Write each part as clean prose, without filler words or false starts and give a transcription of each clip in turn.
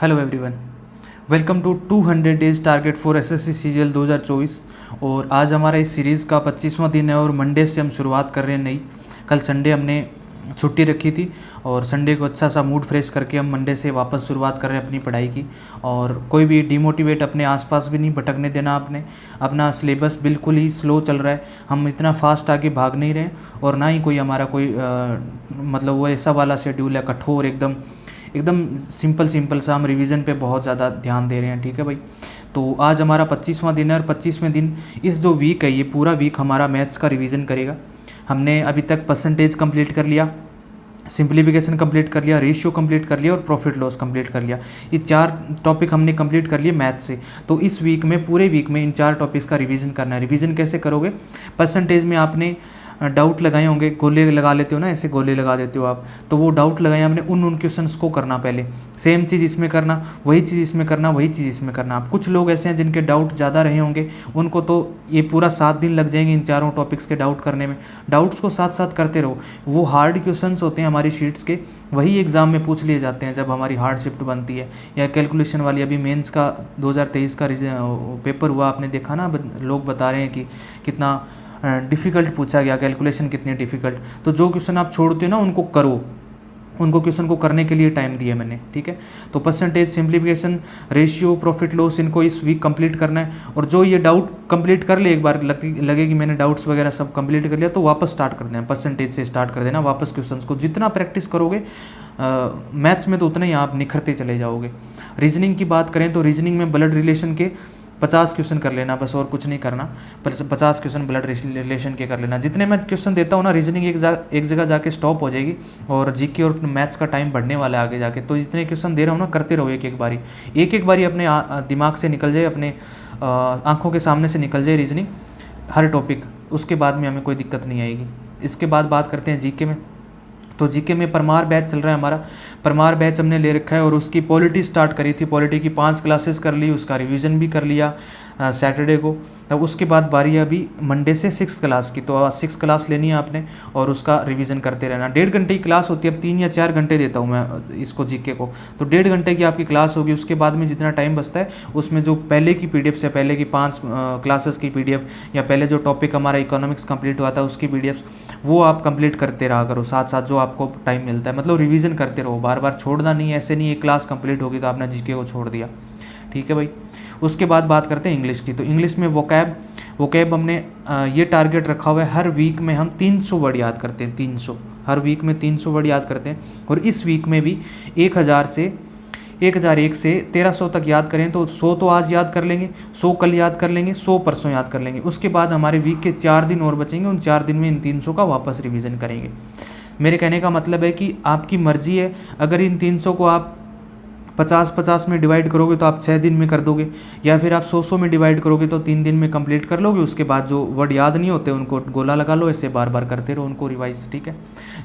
Hello everyone, welcome to 200 days target for SSC CGL 2024। और आज हमारा इस सीरीज़ का 25वां दिन है और मंडे से हम शुरुआत कर रहे हैं नई। कल संडे हमने छुट्टी रखी थी और संडे को अच्छा सा मूड फ्रेश करके हम मंडे से वापस शुरुआत कर रहे हैं अपनी पढ़ाई की। और कोई भी डिमोटिवेट अपने आसपास भी नहीं भटकने देना आपने। अपना सिलेबस बिल्कुल ही स्लो चल रहा है, हम इतना फास्ट आगे भाग नहीं रहे और ना ही कोई हमारा कोई मतलब वो ऐसा वाला शेड्यूल है कठोर एकदम सिंपल सा। हम रिवीजन पे बहुत ज़्यादा ध्यान दे रहे हैं, ठीक है भाई। तो आज हमारा 25वां दिन है और 25वें दिन इस जो वीक है ये पूरा वीक हमारा मैथ्स का रिवीजन करेगा। हमने अभी तक परसेंटेज कंप्लीट कर लिया, सिंप्लीफिकेशन कंप्लीट कर लिया, रेशियो कंप्लीट कर लिया और प्रॉफिट लॉस कंप्लीट कर लिया। ये 4 टॉपिक हमने कंप्लीट कर लिए मैथ्स से। तो इस वीक में पूरे वीक में इन 4 टॉपिक्स का रिवीजन करना है। रिवीजन कैसे करोगे? परसेंटेज में आपने डाउट लगाए होंगे, गोले लगा लेते हो ना, ऐसे गोले लगा देते हो आप, तो वो डाउट लगाए आपने उन क्वेश्चंस को करना पहले। सेम चीज़ इसमें करना, वही चीज़ इसमें करना, वही चीज़ इसमें करना। आप कुछ लोग ऐसे हैं जिनके डाउट ज़्यादा रहे होंगे, उनको तो ये पूरा 7 दिन लग जाएंगे इन चारों टॉपिक्स के डाउट करने में। डाउट्स को साथ साथ करते रहो। वो हार्ड क्वेश्चंस होते हैं हमारी शीट्स के, वही एग्ज़ाम में पूछ लिए जाते हैं जब हमारी हार्ड शिफ्ट बनती है या कैलकुलेशन वाली। अभी मेंस का 2023 का पेपर हुआ, आपने देखा ना, लोग बता रहे हैं कि कितना डिफ़िकल्ट पूछा गया, कैलकुलेशन कितनी डिफ़िकल्ट। तो जो क्वेश्चन आप छोड़ते हो ना उनको करो, उनको क्वेश्चन को करने के लिए टाइम दिया मैंने, ठीक है। तो percentage, simplification, ratio, profit loss, इनको इस वीक कंप्लीट करना है। और जो ये डाउट कंप्लीट कर ले, एक बार लगे कि मैंने डाउट्स वगैरह सब कंप्लीट कर लिया, तो वापस स्टार्ट कर देना, परसेंटेज से स्टार्ट कर देना वापस क्वेश्चंस को। जितना प्रैक्टिस करोगे मैथ्स में तो उतना ही आप निखरते चले जाओगे। रीजनिंग की बात करें तो रीजनिंग में ब्लड रिलेशन के 50 क्वेश्चन कर लेना, बस और कुछ नहीं करना। 50 क्वेश्चन ब्लड रिलेशन के कर लेना। जितने मैं क्वेश्चन देता हूँ ना, रीजनिंग एक जगह जाके स्टॉप हो जाएगी और जीके और मैथ्स का टाइम बढ़ने वाला है आगे जाके। तो जितने क्वेश्चन दे रहा हूँ ना, करते रहो एक एक बारी अपने दिमाग से निकल जाए, अपने आँखों के सामने से निकल जाए रीजनिंग हर टॉपिक, उसके बाद में हमें कोई दिक्कत नहीं आएगी। इसके बाद बात करते हैं जीके में। तो जीके में परमार बैच चल रहा है हमारा। परमार बैच हमने ले रखा है और उसकी पॉलिटी स्टार्ट करी थी। पॉलिटी की 5 क्लासेस कर ली, उसका रिवीजन भी कर लिया सैटरडे को। तब उसके बाद बारी है अभी मंडे से 6 क्लास की। तो 6 क्लास लेनी है आपने और उसका रिवीजन करते रहना। 1.5 घंटे की क्लास होती है, अब 3 या 4 घंटे देता हूँ मैं इसको जीके को। तो 1.5 घंटे की आपकी क्लास होगी। उसके बाद में जितना टाइम बचता है उसमें जो पहले की पीडीएफ है, पहले की 5 क्लासेस की पीडीएफ या पहले जो टॉपिक हमारा इकोनॉमिक्स कंप्लीट हुआ था उसकी पीडीएफ, वो आप कंप्लीट करते रहा करो साथ साथ जो आपको टाइम मिलता है। मतलब रिवीजन करते रहो, बार बार छोड़ना नहीं है। ऐसे नहीं एक क्लास कंप्लीट होगी तो आपने जीके को छोड़ दिया, ठीक है भाई। उसके बाद बात करते हैं इंग्लिश की। तो इंग्लिश में वोकैब हमने ये टारगेट रखा हुआ है, हर वीक में हम 300 वर्ड याद करते हैं। 300 हर वीक में 300 वर्ड याद करते हैं। और इस वीक में भी 1001 से 1300 तक याद करें तो 100 तो आज याद कर लेंगे, 100 कल याद कर लेंगे, 100 परसों याद कर लेंगे। उसके बाद हमारे वीक के 4 दिन और बचेंगे, उन 4 दिन में इन 300 का वापस रिवीजन करेंगे। मेरे कहने का मतलब है कि आपकी मर्जी है, अगर इन 300 को आप 50-50 में डिवाइड करोगे तो आप 6 दिन में कर दोगे, या फिर आप 100 में डिवाइड करोगे तो 3 दिन में कंप्लीट कर लोगे। उसके बाद जो वर्ड याद नहीं होते उनको गोला लगा लो, ऐसे बार बार करते रहो उनको रिवाइज, ठीक है।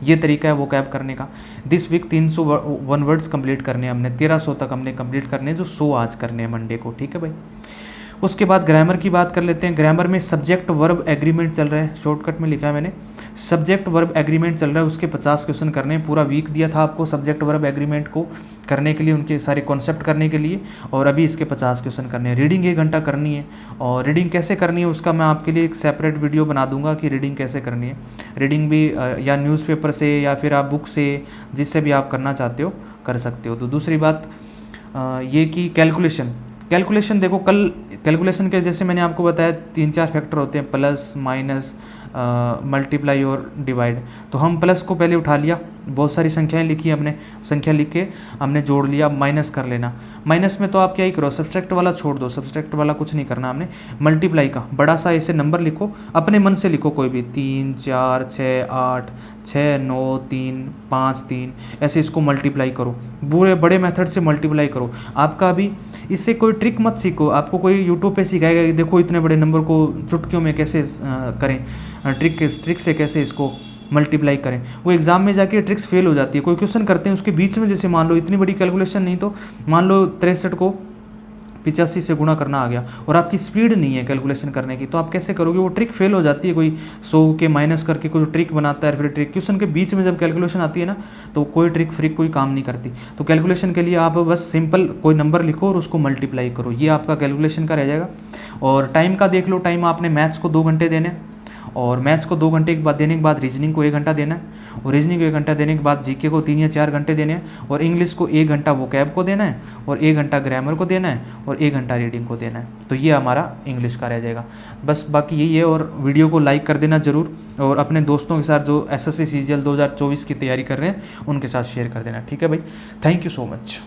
ये तरीका है वोकैब करने का। दिस वीक 301 वर्ड्स कंप्लीट करने हैं हमने, 1300 तक हमने कंप्लीट करने हैं, जो 100 आज करने हैं मंडे को, ठीक है भाई। उसके बाद ग्रामर की बात कर लेते हैं। ग्रामर में सब्जेक्ट वर्ब एग्रीमेंट चल रहा है, शॉर्टकट में लिखा है मैंने, सब्जेक्ट वर्ब एग्रीमेंट चल रहा है। उसके 50 क्वेश्चन करने हैं। पूरा वीक दिया था आपको सब्जेक्ट वर्ब एग्रीमेंट को करने के लिए, उनके सारे कॉन्सेप्ट करने के लिए, और अभी इसके 50 क्वेश्चन करने हैं। रीडिंग 1 घंटा करनी है, और रीडिंग कैसे करनी है उसका मैं आपके लिए एक सेपरेट वीडियो बना दूंगा कि रीडिंग कैसे करनी है। रीडिंग भी या न्यूज़पेपर से या फिर आप बुक से, जिससे भी आप करना चाहते हो कर सकते हो। तो दूसरी बात ये कि कैलकुलेशन देखो, कल कैलकुलेशन के जैसे मैंने आपको बताया 3-4 फैक्टर होते हैं, प्लस, माइनस, मल्टीप्लाई और डिवाइड। तो हम प्लस को पहले उठा लिया, बहुत सारी संख्याएं लिखी हमने, संख्या लिख के हमने जोड़ लिया। माइनस कर लेना, माइनस में तो आप क्या ही करो, सब्सट्रैक्ट वाला छोड़ दो, सब्सट्रैक्ट वाला कुछ नहीं करना हमने। मल्टीप्लाई का बड़ा सा ऐसे नंबर लिखो, अपने मन से लिखो कोई भी, 3, 4, 6, 8, 6, 9, 3, 5, 3, ऐसे इसको मल्टीप्लाई करो। बुरे बड़े मेथड से मल्टीप्लाई करो। आपका अभी इससे कोई ट्रिक मत सीखो, आपको कोई यूट्यूब पे सिखाएगा कि देखो इतने बड़े नंबर को चुटकियों में कैसे करें, ट्रिक से कैसे इसको मल्टीप्लाई करें। वो एग्जाम में जाके ट्रिक्स फेल हो जाती है। कोई क्वेश्चन करते हैं उसके बीच में, जैसे मान लो इतनी बड़ी कैलकुलेशन नहीं तो मान लो 63 को 85 से गुणा करना आ गया और आपकी स्पीड नहीं है कैलकुलेशन करने की, तो आप कैसे करोगे? वो ट्रिक फेल हो जाती है। कोई 100 के माइनस करके कोई ट्रिक बनाता है, फिर ट्रिक क्वेश्चन के बीच में जब कैलकुलेशन आती है ना, तो कोई ट्रिक फ्रिक कोई काम नहीं करती। तो कैलकुलेशन के लिए आप बस सिंपल कोई नंबर लिखो और उसको मल्टीप्लाई करो, ये आपका कैलकुलेशन का रह जाएगा। और टाइम का देख लो, टाइम आपने मैथ्स को 2 घंटे देने, और मैथ्स को 2 घंटे के बाद देने के बाद रीजनिंग को 1 घंटा देना है, और रीजनिंग को 1 घंटा देने के बाद जीके को 3 या 4 घंटे देने हैं, और इंग्लिश को 1 घंटा वोकैब को देना है, और 1 घंटा ग्रामर को देना है, और 1 घंटा रीडिंग को देना है। तो ये हमारा इंग्लिश का रह जाएगा। बस बाकी यही है। और वीडियो को लाइक कर देना ज़रूर, और अपने दोस्तों के साथ जो SSC CGL 2024 की तैयारी कर रहे हैं उनके साथ शेयर कर देना। ठीक है भाई, थैंक यू सो मच।